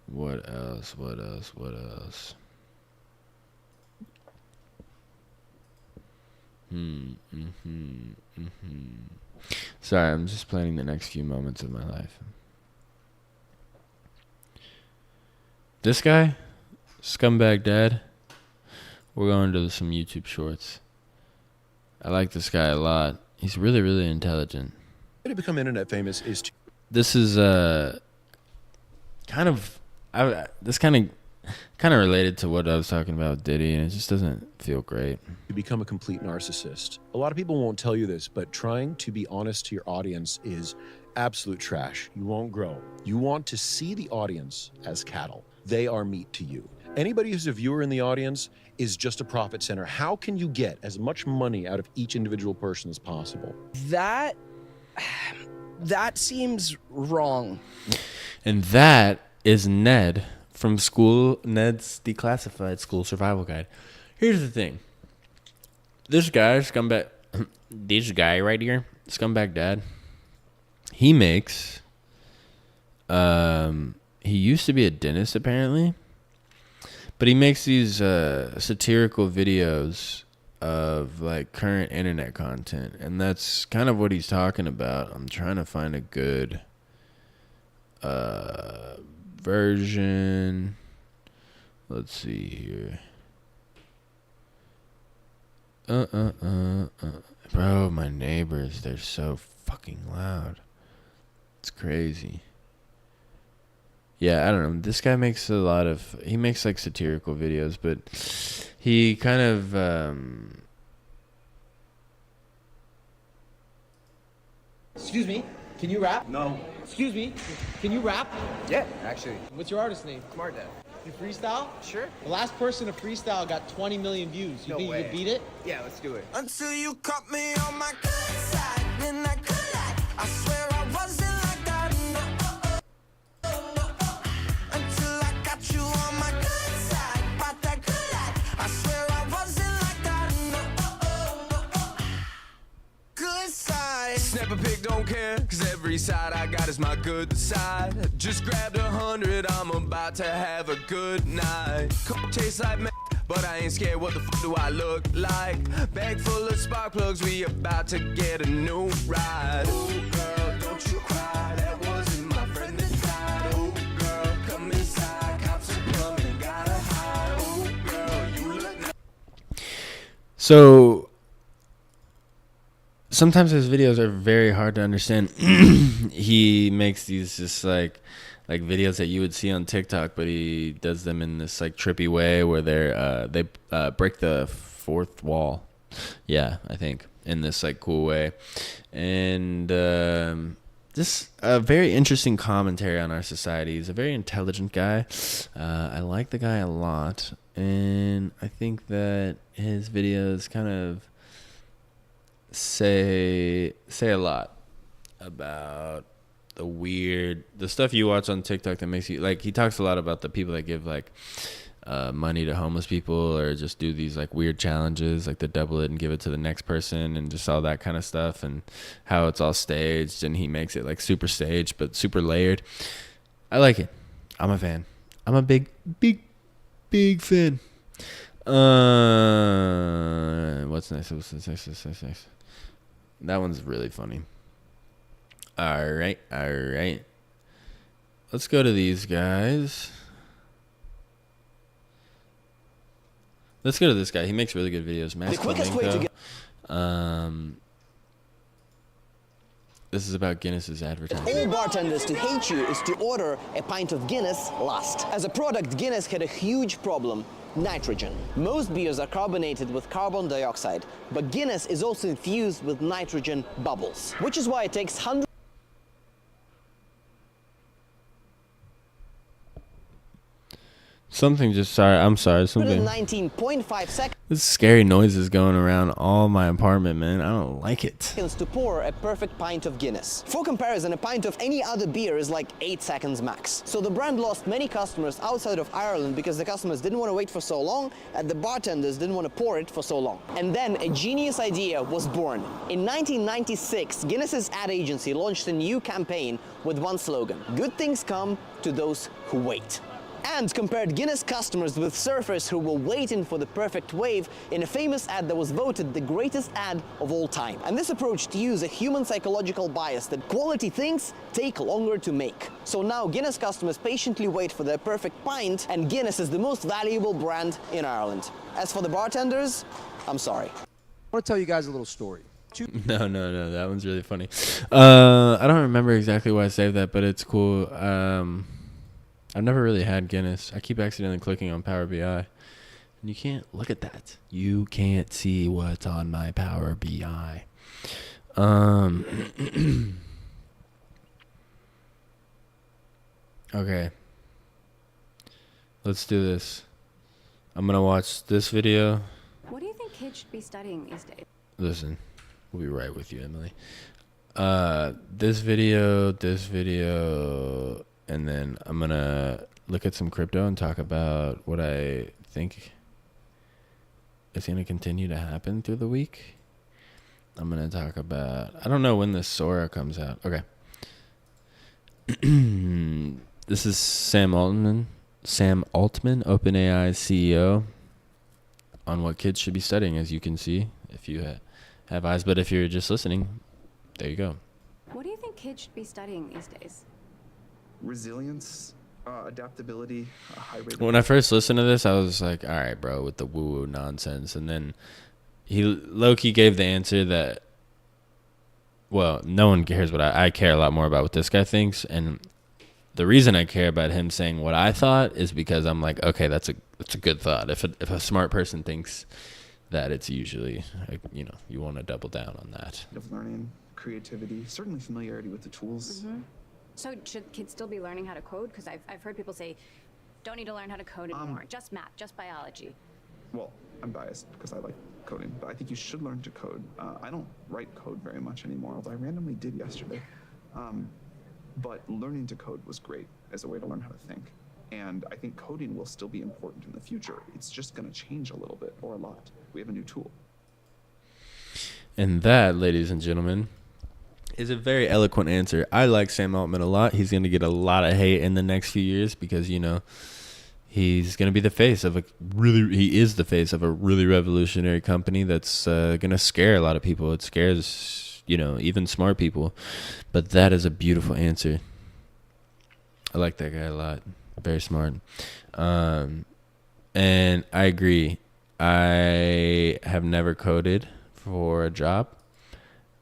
What else? Sorry, I'm just planning the next few moments of my life. This guy, scumbag dad, we're going to some YouTube shorts. I like this guy a lot. He's really, really intelligent. to become internet famous is to... This is kind of related to what I was talking about with Diddy, and it just doesn't feel great. To become a complete narcissist. A lot of people won't tell you this, but trying to be honest to your audience is absolute trash. You won't grow. You want to see the audience as cattle. They are meat to you. Anybody who's a viewer in the audience is just a profit center. How can you get as much money out of each individual person as possible? That seems wrong. And that is Ned from Ned's Declassified School Survival Guide. Here's the thing. This guy, this guy right here, Scumbag Dad, he makes, he used to be a dentist apparently, but he makes these satirical videos of like current internet content, and that's kind of what he's talking about. I'm trying to find a good version. Let's see here. Bro, my neighbors, they're so fucking loud. It's crazy. Yeah, I don't know. This guy makes he makes like satirical videos, but he kind of Excuse me, can you rap? No. Excuse me, can you rap? Yeah, actually. What's your artist name? Smart Dad. You freestyle? Sure. The last person to freestyle got 20 million views. You No think way. you could beat it? Yeah, let's do it. Until you caught me on my good side, then I could lie. I swear I wasn't like that. No. Until I got you on my good side, about that good life. I swear I wasn't like that. No. Good side. Snap a pic, don't care, cause every side I got is my good side. Just grabbed 100, I'm about to have a good night. Coke tastes like meth, but I ain't scared, what the fuck do I look like? Bag full of spark plugs, we about to get a new ride. Oh girl, don't you cry, that wasn't my friend that died. Oh girl, come inside, cops are coming, gotta hide. Oh girl, you look nice. So sometimes his videos are very hard to understand. He makes these just like videos that you would see on TikTok, but he does them in this like trippy way where they break the fourth wall. Yeah, I think in this like cool way, and just a very interesting commentary on our society. He's a very intelligent guy. I like the guy a lot, and I think that his videos kind of say a lot about the stuff you watch on TikTok that makes you like. He talks a lot about the people that give like money to homeless people, or just do these like weird challenges, like to double it and give it to the next person, and just all that kind of stuff, and how it's all staged, and he makes it like super staged but super layered. I like it. I'm a fan. I'm a big fan. What's next? That one's really funny. All right. Let's go to these guys. Let's go to this guy. He makes really good videos. Mass Flamenco. This is about Guinness's advertising. All bartenders to hate you is to order a pint of Guinness last. As a product, Guinness had a huge problem. Nitrogen. Most beers are carbonated with carbon dioxide, but Guinness is also infused with nitrogen bubbles, which is why it takes hundreds. I'm sorry. Something. 19.5 seconds. This scary noise is going around all my apartment, man. I don't like it. To pour a perfect pint of Guinness. For comparison, a pint of any other beer is like 8 seconds max. So the brand lost many customers outside of Ireland because the customers didn't want to wait for so long, and the bartenders didn't want to pour it for so long. And then a genius idea was born. In 1996, Guinness's ad agency launched a new campaign with one slogan: good things come to those who wait. And compared Guinness customers with surfers who were waiting for the perfect wave in a famous ad that was voted the greatest ad of all time. And this approach to use a human psychological bias that quality things take longer to make. So now Guinness customers patiently wait for their perfect pint, and Guinness is the most valuable brand in Ireland. As for the bartenders, I'm sorry. I want to tell you guys a little story. No. That one's really funny. I don't remember exactly why I saved that, but it's cool. I've never really had Guinness. I keep accidentally clicking on Power BI. And you can't look at that. You can't see what's on my Power BI. Okay. Let's do this. I'm going to watch this video. What do you think kids should be studying these days? Listen, we'll be right with you, Emily. This video, and then I'm going to look at some crypto and talk about what I think is going to continue to happen through the week. I'm going to talk about, I don't know when this Sora comes out. Okay. This is Sam Altman, OpenAI's CEO, on what kids should be studying, as you can see, if you have eyes. But if you're just listening, there you go. What do you think kids should be studying these days? Resilience, adaptability, a high rate of When I first listened to this, I was like, all right, bro, with the woo-woo nonsense. And then he low-key gave the answer that, well, no one cares what I care a lot more about what this guy thinks. And the reason I care about him saying what I thought is because I'm like, okay, that's a good thought. If a smart person thinks that, it's usually, you want to double down on that. of learning, creativity, certainly familiarity with the tools. So should kids still be learning how to code? Because I've heard people say, don't need to learn how to code anymore. Just math, just biology. Well, I'm biased because I like coding, but I think you should learn to code. I don't write code very much anymore, although I randomly did yesterday. But learning to code was great as a way to learn how to think. And I think coding will still be important in the future. It's just going to change a little bit or a lot. We have a new tool. And that, ladies and gentlemen, is a very eloquent answer. I like Sam Altman a lot. He's going to get a lot of hate in the next few years because, he's going to be the face of he is the face of a really revolutionary company that's going to scare a lot of people. It scares, even smart people. But that is a beautiful answer. I like that guy a lot. Very smart. And I agree. I have never coded for a job.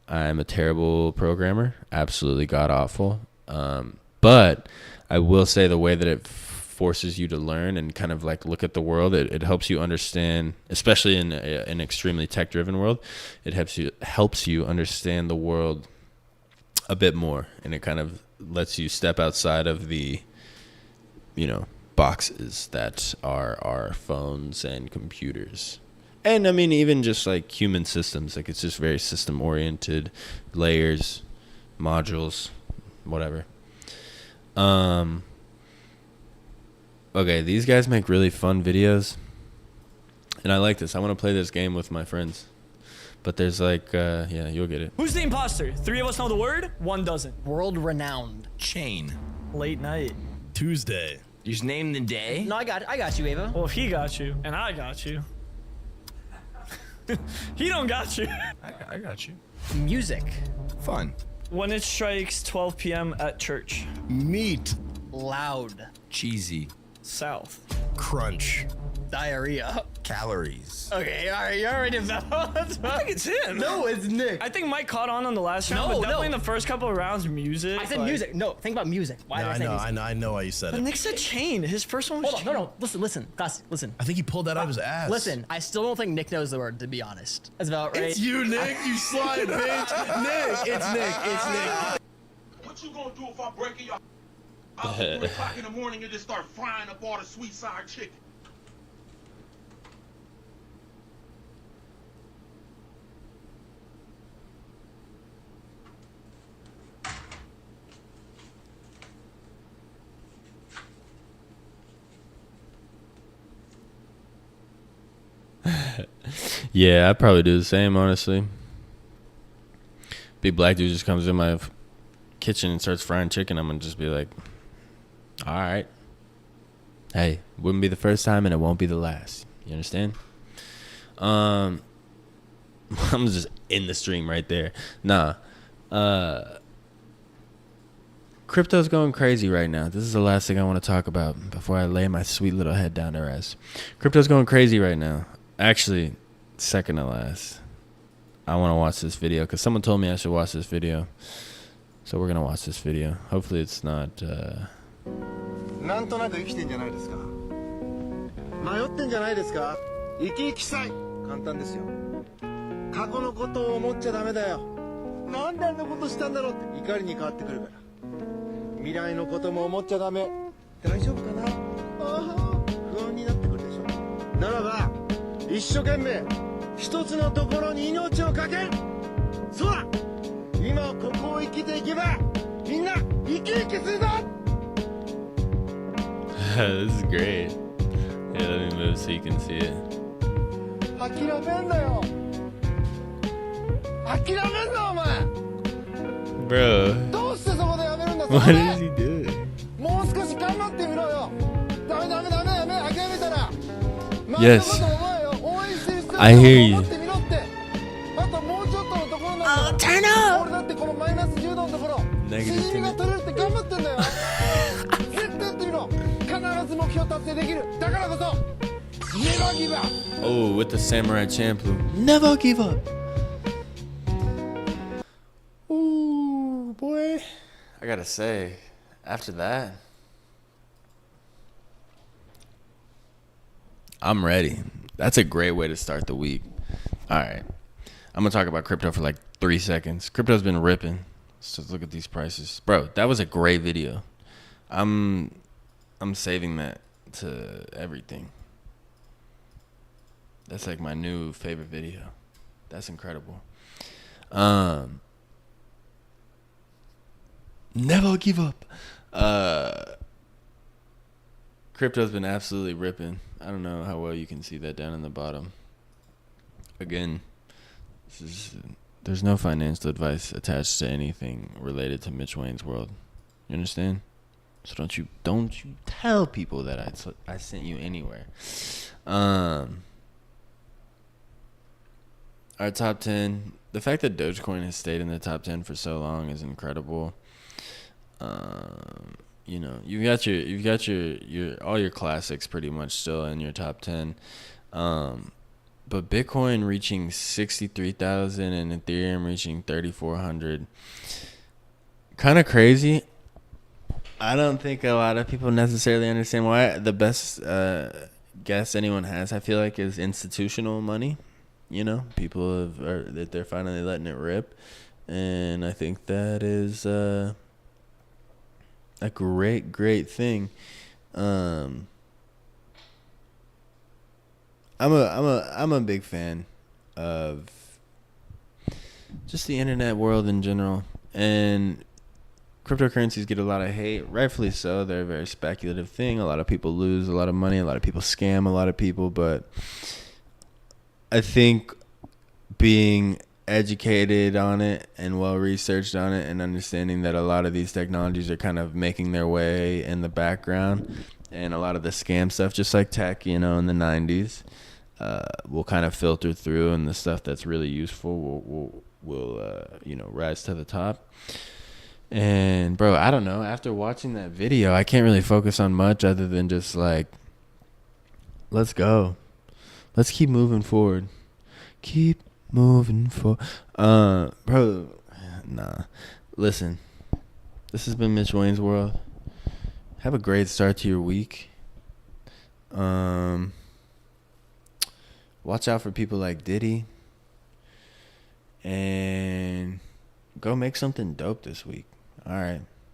I'm a terrible programmer. Absolutely god awful. But I will say the way that it forces you to learn and kind of like look at the world, it helps you understand, especially in an extremely tech driven world, it helps you understand the world a bit more, and it kind of lets you step outside of the boxes that are our phones and computers. And I mean, even just like human systems, like it's just very system oriented, layers, modules, whatever. Okay, these guys make really fun videos, and I like this. I want to play this game with my friends, but there's like, yeah, you'll get it. Who's the imposter? 3 of us know the word, 1 doesn't. World renowned. Chain. Late night. Tuesday. You just name the day? No, I got you, Ava. Well, if he got you, and I got you. He don't got you. I got you. Music. Fun. When it strikes 12 p.m. at church. Meat. Loud. Cheesy. South. Crunch. Diarrhea. Calories. Okay, all right, you already know. I think it's him. No, it's Nick. I think Mike caught on the last round, but definitely in the first couple of rounds, music. I said music. No, think about music. Why did I say music? I know why you said But it. Nick said chain. His first one was Hold on, no. Listen, guys, listen. I think he pulled that out of his ass. Listen, I still don't think Nick knows the word, to be honest. That's about right. It's you, Nick. You slide, bitch. Nick. It's Nick. It's Nick. What you gonna do if I break in your house at 3 o'clock in the morning and just start frying up all the sweet sour chicken? Yeah, I'd probably do the same, honestly. Big black dude just comes in my kitchen and starts frying chicken. I'm gonna just be like, all right. Hey, wouldn't be the first time and it won't be the last. You understand? I'm just in the stream right there. Nah. Crypto's going crazy right now. This is the last thing I want to talk about before I lay my sweet little head down to rest. Crypto's going crazy right now. Actually, second to last. I want to watch this video because someone told me I should watch this video. So we're gonna watch this video. Hopefully it's not. なんとなく生きてんじゃないですか。迷ってんじゃないですか。生き生きさい。簡単ですよ。過去のことを思っちゃダメだよ。なんであんなことしたんだろうって怒りに変わってくるから。未来のことも思っちゃダメ。大丈夫かな。不安になってくるでしょ。ならば一生懸命一つのところに命をかける。そうだ。今ここを生きていけばみんな生き生きするぞ。This is great. Yeah, let me move so you can see it. 諦めんなよ。諦めんなお前。 Bro. どうしてそこでやめるんだ。 What is he doing? もう少し頑張ってみろよ。ダメ諦めたら。 Yes. 応援してる人 I hear you. 思ってみろって。あともうちょっとのところなんだ。turn up. 俺だってこのマイナス10度のところ。しじみが取れるって頑張ってんだよ。絶対やってみろ。必ず目標達成できる。だからこそ。Never give up. Oh, with the Samurai Champloo. Never give up. Ooh, boy. I gotta say, after that, I'm ready. That's a great way to start the week. All right. I'm gonna talk about crypto for like 3 seconds. Crypto's been ripping. So let's look at these prices. Bro, that was a great video. I'm saving that to everything. That's like my new favorite video. That's incredible. Never give up. Crypto's been absolutely ripping. I don't know how well you can see that down in the bottom. Again, there's no financial advice attached to anything related to Mitch Wayne's world. You understand? So don't you tell people that I sent you anywhere. Our top 10. The fact that Dogecoin has stayed in the top 10 for so long is incredible. You know, you've got your all your classics pretty much still in your top 10. But Bitcoin reaching 63,000 and Ethereum reaching 3,400. Kind of crazy. I don't think a lot of people necessarily understand why. The best guess anyone has, I feel like, is institutional money. You know, people that they're finally letting it rip, and I think that is a great thing. I'm a big fan of just the internet world in general, and cryptocurrencies get a lot of hate, rightfully so. They're a very speculative thing. A lot of people lose a lot of money. A lot of people scam a lot of people, but I think being educated on it and well researched on it and understanding that a lot of these technologies are kind of making their way in the background, and a lot of the scam stuff, just like tech, you know, in the 90s, will kind of filter through, and the stuff that's really useful will you know, rise to the top. And bro, I don't know, after watching that video, I can't really focus on much other than just like, let's go. Let's keep moving forward. Keep moving forward. Bro, nah. Listen, this has been Mitch Wayne's World. Have a great start to your week. Watch out for people like Diddy. And go make something dope this week. All right.